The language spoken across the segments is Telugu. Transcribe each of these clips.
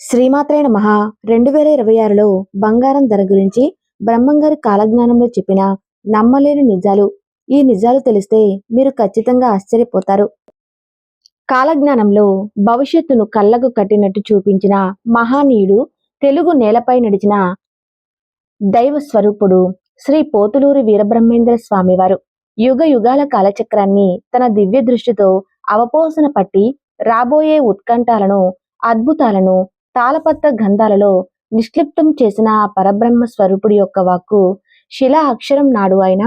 శ్రీమాత్రే నమః 2026లో బంగారం ధర గురించి బ్రహ్మంగారి కాలజ్ఞానంలో చెప్పిన నమ్మలేని నిజాలు. ఈ నిజాలు తెలిస్తే మీరు ఖచ్చితంగా ఆశ్చర్యపోతారు. కాలజ్ఞానంలో భవిష్యత్తును కళ్ళకు కట్టినట్టు చూపించిన మహానీయుడు, తెలుగు నేలపై నడిచిన దైవ స్వరూపుడు శ్రీ పోతులూరి వీరబ్రహ్మేంద్ర స్వామివారు. యుగ యుగాల కాలచక్రాన్ని తన దివ్య దృష్టితో అవపోసన పట్టి రాబోయే ఉత్కంఠాలను, అద్భుతాలను తాళపత్ర గంధాలలో నిష్లిప్తం చేసిన ఆ పరబ్రహ్మ స్వరూపుడి యొక్క వాక్కు శిలా అక్షరం నాడు ఆయన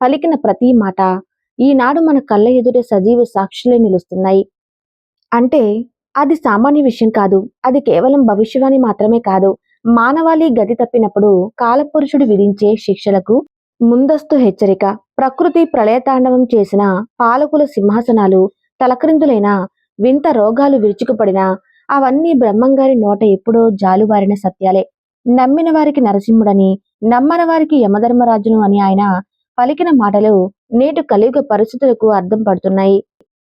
పలికిన ప్రతి మాట ఈనాడు మన కళ్ళ ఎదుట సజీవ సాక్షులే నిలుస్తున్నాయి. అంటే అది సామాన్య విషయం కాదు. అది కేవలం భవిష్యవాణి మాత్రమే కాదు. మానవాళి గతి తప్పినప్పుడు కాలపురుషుడు విధించే శిక్షలకు ముందస్తు హెచ్చరిక. ప్రకృతి ప్రళయతాండవం చేసిన పాలకుల సింహాసనాలు తలక్రిందులైన, వింత రోగాలు విరుచుకుపడిన, అవన్నీ బ్రహ్మంగారి నోట ఎప్పుడో జాలువారిన సత్యాలే. నమ్మిన వారికి నరసింహుడని, నమ్మని వారికి యమధర్మరాజును అని ఆయన పలికిన మాటలు నేటి కలియుగ పరిస్థితులకు అర్థం పడుతున్నాయి.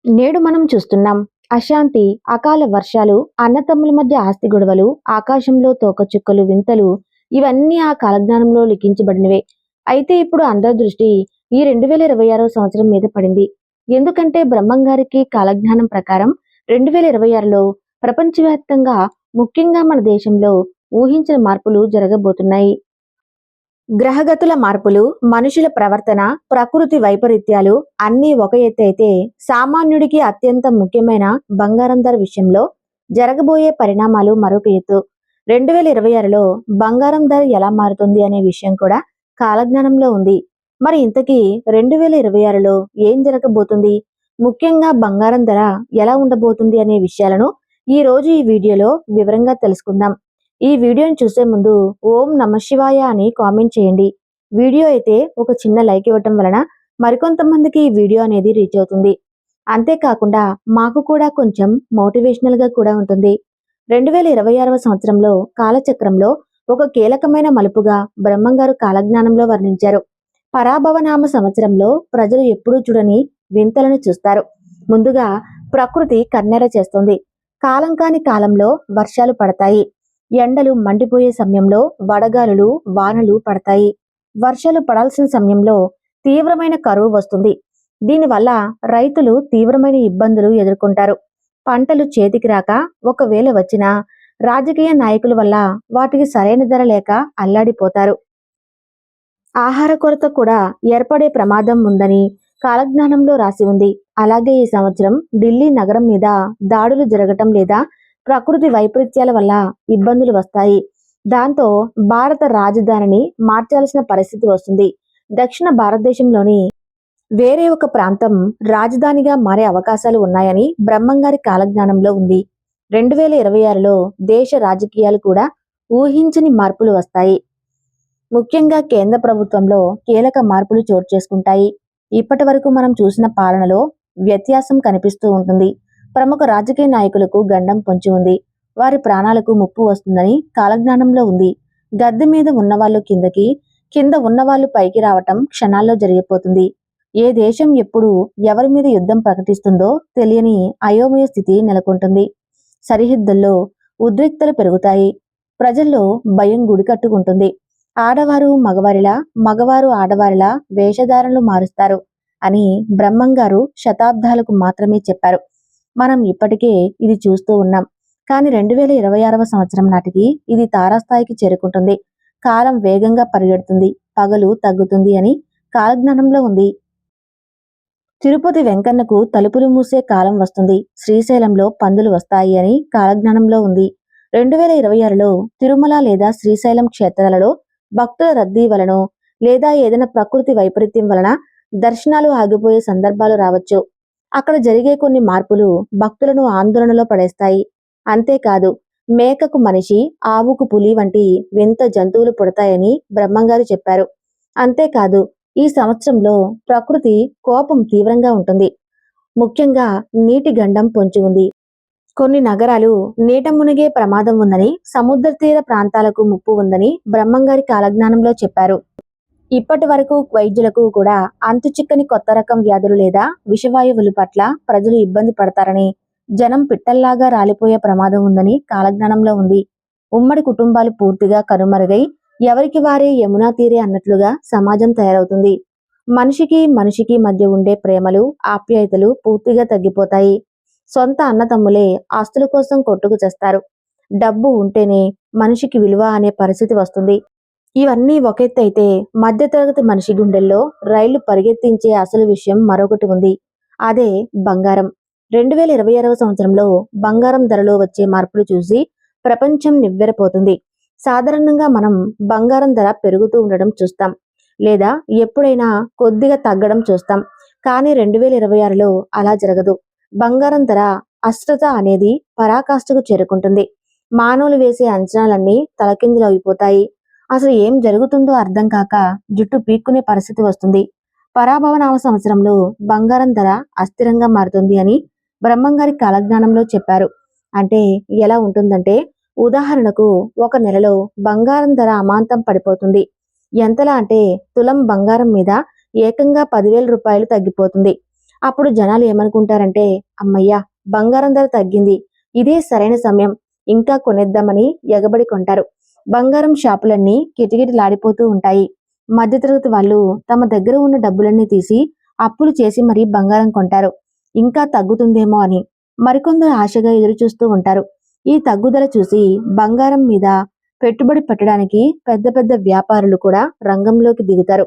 నేడు మనం చూస్తున్నాం అశాంతి, అకాల వర్షాలు, అన్నతమ్ముల మధ్య ఆస్తి గొడవలు, ఆకాశంలో తోకచుక్కలు, వింతలు, ఇవన్నీ ఆ కాలజ్ఞానంలో లిఖించబడినవే. అయితే ఇప్పుడు అందరి దృష్టి ఈ 2026 సంవత్సరం మీద పడింది. ఎందుకంటే బ్రహ్మంగారికి కాలజ్ఞానం ప్రకారం 2026లో ప్రపంచవ్యాప్తంగా, ముఖ్యంగా మన దేశంలో ఊహించిన మార్పులు జరగబోతున్నాయి. గ్రహగతుల మార్పులు, మనుషుల ప్రవర్తన, ప్రకృతి వైపరీత్యాలు అన్నీ ఒక ఎత్తు అయితే, సామాన్యుడికి అత్యంత ముఖ్యమైన బంగారం ధర విషయంలో జరగబోయే పరిణామాలు మరొక ఎత్తు. 2026లో బంగారం ధర ఎలా మారుతుంది అనే విషయం కూడా కాలజ్ఞానంలో ఉంది. మరి ఇంతకీ 2026లో ఏం జరగబోతుంది, ముఖ్యంగా బంగారం ధర ఎలా ఉండబోతుంది అనే విషయాలను ఈ రోజు ఈ వీడియోలో వివరంగా తెలుసుకుందాం. ఈ వీడియోని చూసే ముందు ఓం నమఃశివాయ అని కామెంట్ చేయండి. వీడియో అయితే ఒక చిన్న లైక్ ఇవ్వటం వలన మరికొంతమందికి ఈ వీడియో అనేది రీచ్ అవుతుంది. అంతేకాకుండా మాకు కూడా కొంచెం మోటివేషనల్ గా కూడా ఉంటుంది. 2026వ సంవత్సరంలో కాలచక్రంలో ఒక కీలకమైన మలుపుగా బ్రహ్మంగారు కాలజ్ఞానంలో వర్ణించారు. పరాభవనామ సంవత్సరంలో ప్రజలు ఎప్పుడూ చూడని వింతలను చూస్తారు. ముందుగా ప్రకృతి కన్నెర చేస్తుంది. కాలం కాని కాలంలో వర్షాలు పడతాయి. ఎండలు మండిపోయే సమయంలో వడగాలులు, వానలు పడతాయి. వర్షాలు పడాల్సిన సమయంలో తీవ్రమైన కరువు వస్తుంది. దీనివల్ల రైతులు తీవ్రమైన ఇబ్బందులు ఎదుర్కొంటారు. పంటలు చేతికి రాక, ఒకవేళ వచ్చినా రాజకీయ నాయకుల వల్ల వాటికి సరైన ధర లేక అల్లాడిపోతారు. ఆహార కొరత కూడా ఏర్పడే ప్రమాదం ఉందని కాలజ్ఞానంలో రాసి ఉంది. అలాగే ఈ సంవత్సరం ఢిల్లీ నగరం మీద దాడులు జరగటం లేదా ప్రకృతి వైపరీత్యాల వల్ల ఇబ్బందులు వస్తాయి. దాంతో భారత రాజధానిని మార్చాల్సిన పరిస్థితి వస్తుంది. దక్షిణ భారతదేశంలోని వేరే ఒక ప్రాంతం రాజధానిగా మారే అవకాశాలు ఉన్నాయని బ్రహ్మంగారి కాలజ్ఞానంలో ఉంది. 2026లో దేశ రాజకీయాలు కూడా ఊహించని మార్పులు వస్తాయి. ముఖ్యంగా కేంద్ర ప్రభుత్వంలో కీలక మార్పులు చోటు చేసుకుంటాయి. ఇప్పటి వరకు మనం చూసిన పాలనలో వ్యత్యాసం కనిపిస్తూ ఉంటుంది. ప్రముఖ రాజకీయ నాయకులకు గండం పొంచి ఉంది. వారి ప్రాణాలకు ముప్పు వస్తుందని కాలజ్ఞానంలో ఉంది. గద్దె మీద ఉన్నవాళ్ళు కిందకి, కింద ఉన్నవాళ్ళు పైకి రావటం క్షణాల్లో జరిగిపోతుంది. ఏ దేశం ఎప్పుడు ఎవరి మీద యుద్ధం ప్రకటిస్తుందో తెలియని అయోమయ స్థితి నెలకొంటుంది. సరిహద్దుల్లో ఉద్రిక్తలు పెరుగుతాయి. ప్రజల్లో భయం గుడికట్టుకుంటుంది. ఆడవారు మగవారిలా, మగవారు ఆడవారిలా వేషధారణలు మారుస్తారు అని బ్రహ్మంగారు శతాబ్దాలకు మాత్రమే చెప్పారు. మనం ఇప్పటికే ఇది చూస్తూ ఉన్నాం. కానీ 2026వ సంవత్సరం నాటికి ఇది తారాస్థాయికి చేరుకుంటుంది. కాలం వేగంగా పరిగెడుతుంది. పగలు తగ్గుతుంది అని కాలజ్ఞానంలో ఉంది. తిరుపతి వెంకన్నకు తలుపులు మూసే కాలం వస్తుంది. శ్రీశైలంలో పందులు వస్తాయి అని కాలజ్ఞానంలో ఉంది. 2026లో తిరుమల లేదా శ్రీశైలం క్షేత్రాలలో భక్తుల రద్దీ వలన లేదా ఏదైనా ప్రకృతి వైపరీత్యం వలన దర్శనాలు ఆగిపోయే సందర్భాలు రావచ్చు. అక్కడ జరిగే కొన్ని మార్పులు భక్తులను ఆందోళనలో పడేస్తాయి. అంతేకాదు, మేకకు మనిషి, ఆవుకు పులి వంటి వింత జంతువులు పుడతాయని బ్రహ్మంగారు చెప్పారు. అంతేకాదు, ఈ సంవత్సరంలో ప్రకృతి కోపం తీవ్రంగా ఉంటుంది. ముఖ్యంగా నీటి గండం పొంచి ఉంది. కొన్ని నగరాలు నీట మునిగే ప్రమాదం ఉందని, సముద్ర తీర ప్రాంతాలకు ముప్పు ఉందని బ్రహ్మంగారి కాలజ్ఞానంలో చెప్పారు. ఇప్పటి వరకు వైద్యులకు కూడా అంతుచిక్కని కొత్త రకం వ్యాధులు లేదా విషవాయువుల పట్ల ప్రజలు ఇబ్బంది పడతారని జనం పిట్టల్లాగా రాలిపోయే ప్రమాదం ఉందని కాలజ్ఞానంలో ఉంది. ఉమ్మడి కుటుంబాలు పూర్తిగా కనుమరుగై ఎవరికి వారే యమునా తీరే అన్నట్లుగా సమాజం తయారవుతుంది. మనిషికి మనిషికి మధ్య ఉండే ప్రేమలు, ఆప్యాయతలు పూర్తిగా తగ్గిపోతాయి. సొంత అన్నతమ్ములే ఆస్తుల కోసం కొట్టుకు చేస్తారు. డబ్బు ఉంటేనే మనిషికి విలువ అనే పరిస్థితి వస్తుంది. ఇవన్నీ ఒక ఎత్తైతే మధ్యతరగతి మనిషి గుండెల్లో రైళ్లు పరిగెత్తించే అసలు విషయం మరొకటి ఉంది. అదే బంగారం. 2026వ సంవత్సరంలో బంగారం ధరలో వచ్చే మార్పులు చూసి ప్రపంచం నివ్వెరపోతుంది. సాధారణంగా మనం బంగారం ధర పెరుగుతూ ఉండడం చూస్తాం, లేదా ఎప్పుడైనా కొద్దిగా తగ్గడం చూస్తాం. కానీ 2026లో అలా జరగదు. బంగారం ధర అస్థిరత అనేది పరాకాష్ఠకు చేరుకుంటుంది. మానవులు వేసే అంచనాలన్నీ తలకిందులైపోతాయి. అసలు ఏం జరుగుతుందో అర్థం కాక జుట్టు పీక్కునే పరిస్థితి వస్తుంది. పరాభవనామ సంవత్సరంలో బంగారం ధర అస్థిరంగా మారుతుంది అని బ్రహ్మంగారి కాలజ్ఞానంలో చెప్పారు. అంటే ఎలా ఉంటుందంటే, ఉదాహరణకు ఒక నెలలో బంగారం ధర అమాంతం పడిపోతుంది. ఎంతలా అంటే తులం బంగారం మీద ఏకంగా 10,000 రూపాయలు తగ్గిపోతుంది. అప్పుడు జనాలు ఏమనుకుంటారంటే, అమ్మయ్యా బంగారం ధర తగ్గింది, ఇదే సరైన సమయం, ఇంకా కొనేద్దామని ఎగబడి కొంటారు. బంగారం షాపులన్నీ కిటకిటలాడిపోతూ ఉంటాయి. మధ్యతరగతి వాళ్ళు తమ దగ్గర ఉన్న డబ్బులన్నీ తీసి అప్పులు చేసి మరీ బంగారం కొంటారు, ఇంకా తగ్గుతుందేమో అని. మరికొందరు ఆశగా ఎదురుచూస్తూ ఉంటారు. ఈ తగ్గుదల చూసి బంగారం మీద పెట్టుబడి పెట్టడానికి పెద్ద పెద్ద వ్యాపారులు కూడా రంగంలోకి దిగుతారు.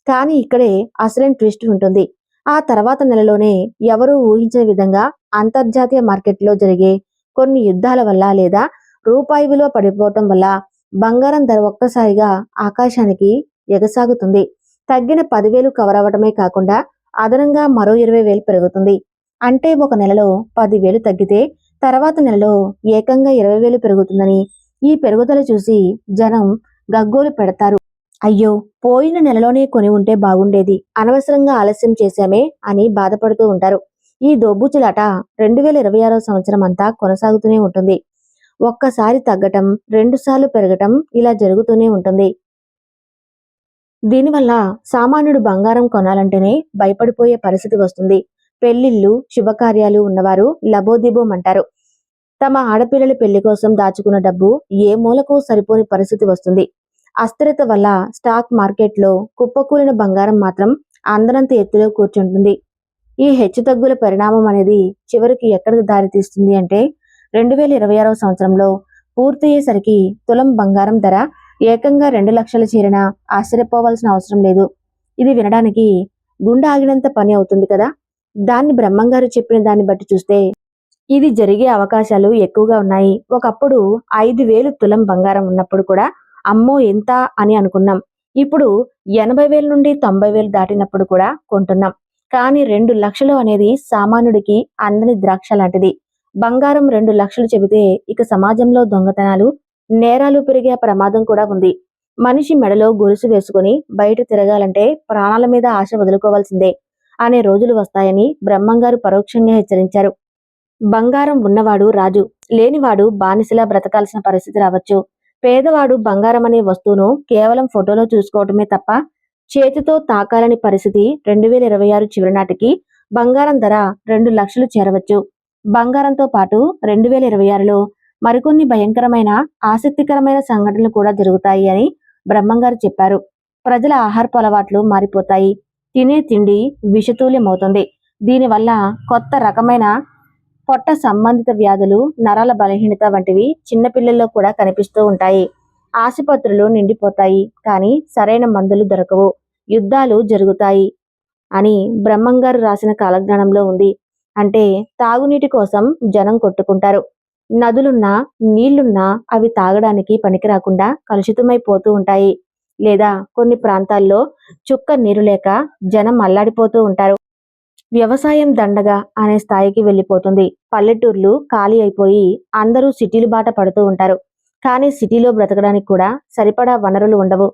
కానీ ఇక్కడే అసలైన ట్విస్ట్ ఉంటుంది. ఆ తర్వాత నెలలోనే ఎవరూ ఊహించిన విధంగా అంతర్జాతీయ మార్కెట్లో జరిగే కొన్ని యుద్ధాల వల్ల లేదా రూపాయి విలువ పడిపోవటం వల్ల బంగారం ధర ఒక్కసారిగా ఆకాశానికి ఎగసాగుతుంది. తగ్గిన 10,000 కవర్ అవ్వటమే కాకుండా అదనంగా మరో 20,000 పెరుగుతుంది. అంటే ఒక నెలలో 10,000 తగ్గితే తర్వాత నెలలో ఏకంగా 20,000 పెరుగుతుందని. ఈ పెరుగుదల చూసి జనం గగ్గోలు పెడతారు. అయ్యో పోయిన నెలలోనే కొని ఉంటే బాగుండేది, అనవసరంగా ఆలస్యం చేశామే అని బాధపడుతూ ఉంటారు. ఈ దోబూచులాట 2026వ సంవత్సరం అంతా కొనసాగుతూనే ఉంటుంది. ఒక్కసారి తగ్గటం, 2 సార్లు పెరగటం ఇలా జరుగుతూనే ఉంటుంది. దీనివల్ల సామాన్యుడు బంగారం కొనాలంటేనే భయపడిపోయే పరిస్థితి వస్తుంది. పెళ్లిళ్ళు, శుభకార్యాలు ఉన్నవారు లబోదిబోమంటారు. తమ ఆడపిల్లల పెళ్లి కోసం దాచుకున్న డబ్బు ఏ మూలకు సరిపోని పరిస్థితి వస్తుంది. అస్థిరత వల్ల స్టాక్ మార్కెట్లో కుప్పకూలిన బంగారం మాత్రం అందనంత ఎత్తులో కూర్చుంటుంది. ఈ హెచ్చుతగ్గుల పరిణామం అనేది చివరికి ఎక్కడికి దారితీస్తుంది అంటే, 2026వ సంవత్సరంలో పూర్తయ్యేసరికి తులం బంగారం ధర ఏకంగా 2 లక్షలు చేరినా ఆశ్చర్యపోవాల్సిన అవసరం లేదు. ఇది వినడానికి గుండె ఆగినంత పని అవుతుంది కదా. దాన్ని బ్రహ్మంగారు చెప్పిన దాన్ని బట్టి చూస్తే ఇది జరిగే అవకాశాలు ఎక్కువగా ఉన్నాయి. ఒకప్పుడు 5,000 తులం బంగారం ఉన్నప్పుడు కూడా అమ్మో ఎంత అని అనుకున్నాం. ఇప్పుడు 80,000 నుండి 90,000 దాటినప్పుడు కూడా కొంటున్నాం. కానీ 2 లక్షలు అనేది సామాన్యుడికి అందని ద్రాక్ష లాంటిది. బంగారం 2 లక్షలు చెబితే ఇక సమాజంలో దొంగతనాలు, నేరాలు పెరిగే ప్రమాదం కూడా ఉంది. మనిషి మెడలో గొలుసు వేసుకుని బయట తిరగాలంటే ప్రాణాల మీద ఆశ వదులుకోవాల్సిందే అనే రోజులు వస్తాయని బ్రహ్మంగారు పరోక్షంగా హెచ్చరించారు. బంగారం ఉన్నవాడు రాజు, లేనివాడు బానిసలా బ్రతకాల్సిన పరిస్థితి రావచ్చు. పేదవాడు బంగారం అనే వస్తువును కేవలం ఫోటోలో చూసుకోవటమే తప్ప చేతితో తాకాలని పరిస్థితి 2026 చివరి నాటికి బంగారం ధర 2 లక్షలు చేరవచ్చు. బంగారంతో పాటు 2026లో మరికొన్ని భయంకరమైన, ఆసక్తికరమైన సంఘటనలు కూడా జరుగుతాయి అని బ్రహ్మంగారు చెప్పారు. ప్రజల ఆహారపు అలవాట్లు మారిపోతాయి. తినే తిండి విషతుల్యమవుతుంది. దీనివల్ల కొత్త రకమైన పొట్ట సంబంధిత వ్యాధులు, నరాల బలహీనత వంటివి చిన్నపిల్లల్లో కూడా కనిపిస్తూ ఉంటాయి. ఆసుపత్రులు నిండిపోతాయి, కానీ సరైన మందులు దొరకవు. యుద్ధాలు జరుగుతాయి అని బ్రహ్మంగారు రాసిన కాలజ్ఞానంలో ఉంది. అంటే తాగునీటి కోసం జనం కొట్టుకుంటారు. నదులున్నా, నీళ్లున్నా అవి తాగడానికి పనికి రాకుండా కలుషితమైపోతూ ఉంటాయి. లేదా కొన్ని ప్రాంతాల్లో చుక్క నీరు లేక జనం అల్లాడిపోతూ ఉంటారు. వ్యవసాయం దండగా అనే స్థాయికి వెళ్ళిపోతుంది. పల్లెటూర్లు ఖాళీ అయిపోయి అందరూ సిటీలు బాట పడుతూ ఉంటారు. కానీ సిటీలో బ్రతకడానికి కూడా సరిపడా వనరులు ఉండవు.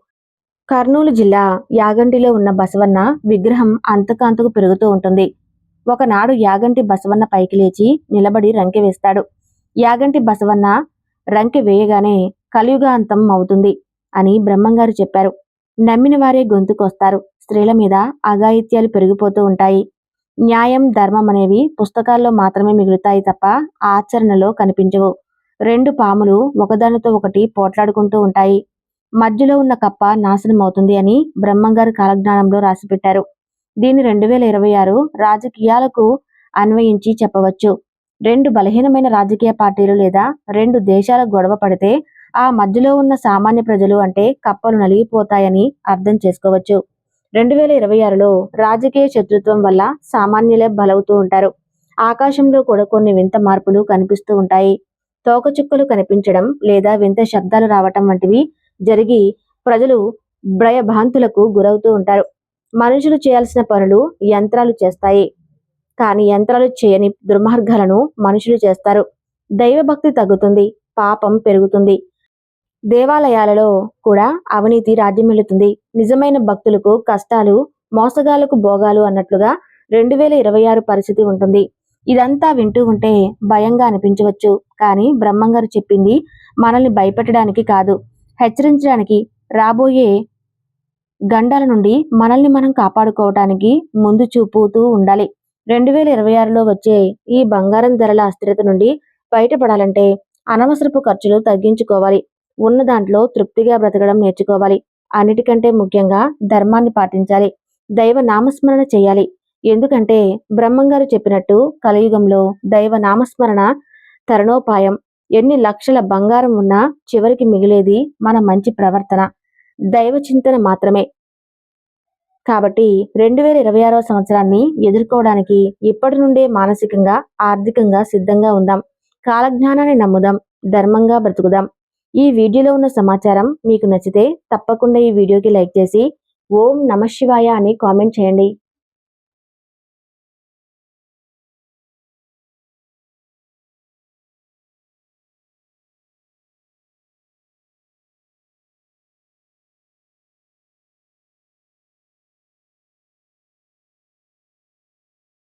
కర్నూలు జిల్లా యాగంటిలో ఉన్న బసవన్న విగ్రహం అంతకంతకు పెరుగుతూ ఉంటుంది. ఒకనాడు యాగంటి బసవన్న పైకి లేచి నిలబడి రంకె వేస్తాడు. యాగంటి బసవన్న రంకె వేయగానే కలియుగ అంతం అవుతుంది అని బ్రహ్మంగారు చెప్పారు. నమ్మిన వారే గొంతుకొస్తారు. స్త్రీల మీద అఘాయిత్యాలు పెరిగిపోతూ ఉంటాయి. న్యాయం, ధర్మం అనేవి పుస్తకాల్లో మాత్రమే మిగులుతాయి తప్ప ఆచరణలో కనిపించవు. రెండు పాములు ఒకదానితో ఒకటి పోట్లాడుకుంటూ ఉంటాయి. మధ్యలో ఉన్న కప్ప నాశనం అవుతుంది అని బ్రహ్మంగారు కాలజ్ఞానంలో రాసిపెట్టారు. దీన్ని 2026 రాజకీయాలకు అన్వయించి చెప్పవచ్చు. రెండు బలహీనమైన రాజకీయ పార్టీలు లేదా రెండు దేశాల గొడవ పడితే ఆ మధ్యలో ఉన్న సామాన్య ప్రజలు అంటే కప్పలు నలిగిపోతాయని అర్థం చేసుకోవచ్చు. 2026లో రాజకీయ శత్రుత్వం వల్ల సామాన్యులే బలవుతూ ఉంటారు. ఆకాశంలో కూడా కొన్ని వింత మార్పులు కనిపిస్తూ ఉంటాయి. తోకచుక్కలు కనిపించడం లేదా వింత శబ్దాలు రావటం వంటివి జరిగి ప్రజలు భయభ్రాంతులకు గురవుతూ ఉంటారు. మనుషులు చేయాల్సిన పనులు యంత్రాలు చేస్తాయి, కానీ యంత్రాలు చేయని దుర్మార్గాలను మనుషులు చేస్తారు. దైవభక్తి తగ్గుతుంది, పాపం పెరుగుతుంది. దేవాలయాలలో కూడా అవినీతి రాజ్యమేలుతుంది. నిజమైన భక్తులకు కష్టాలు, మోసగాళ్లకు భోగాలు అన్నట్లుగా 2026 పరిస్థితి ఉంటుంది. ఇదంతా వింటూ ఉంటే భయంగా అనిపించవచ్చు, కానీ బ్రహ్మంగారు చెప్పింది మనల్ని భయపెట్టడానికి కాదు, హెచ్చరించడానికి, రాబోయే గండాల నుండి మనల్ని మనం కాపాడుకోవటానికి ముందు చూపుతూ ఉండాలి. 2026లో వచ్చే ఈ బంగారం ధరల అస్థిరత నుండి బయటపడాలంటే అనవసరపు ఖర్చులు తగ్గించుకోవాలి. ఉన్న దాంట్లో తృప్తిగా బ్రతకడం నేర్చుకోవాలి. అన్నిటికంటే ముఖ్యంగా ధర్మాన్ని పాటించాలి. దైవ నామస్మరణ చేయాలి. ఎందుకంటే బ్రహ్మంగారు చెప్పినట్టు కలియుగంలో దైవ నామస్మరణ తరుణోపాయం. ఎన్ని లక్షల బంగారం ఉన్నా చివరికి మిగిలేది మన మంచి ప్రవర్తన, దైవ చింతన మాత్రమే. కాబట్టి 2026వ సంవత్సరాన్ని ఎదుర్కోవడానికి ఇప్పటి నుండే మానసికంగా, ఆర్థికంగా సిద్ధంగా ఉందాం. కాలజ్ఞానాన్ని నమ్ముదాం, ధర్మంగా బ్రతుకుదాం. ఈ వీడియోలో ఉన్న సమాచారం మీకు నచ్చితే తప్పకుండా ఈ వీడియోకి లైక్ చేసి ఓం నమఃశివాయ అని కామెంట్ చేయండి.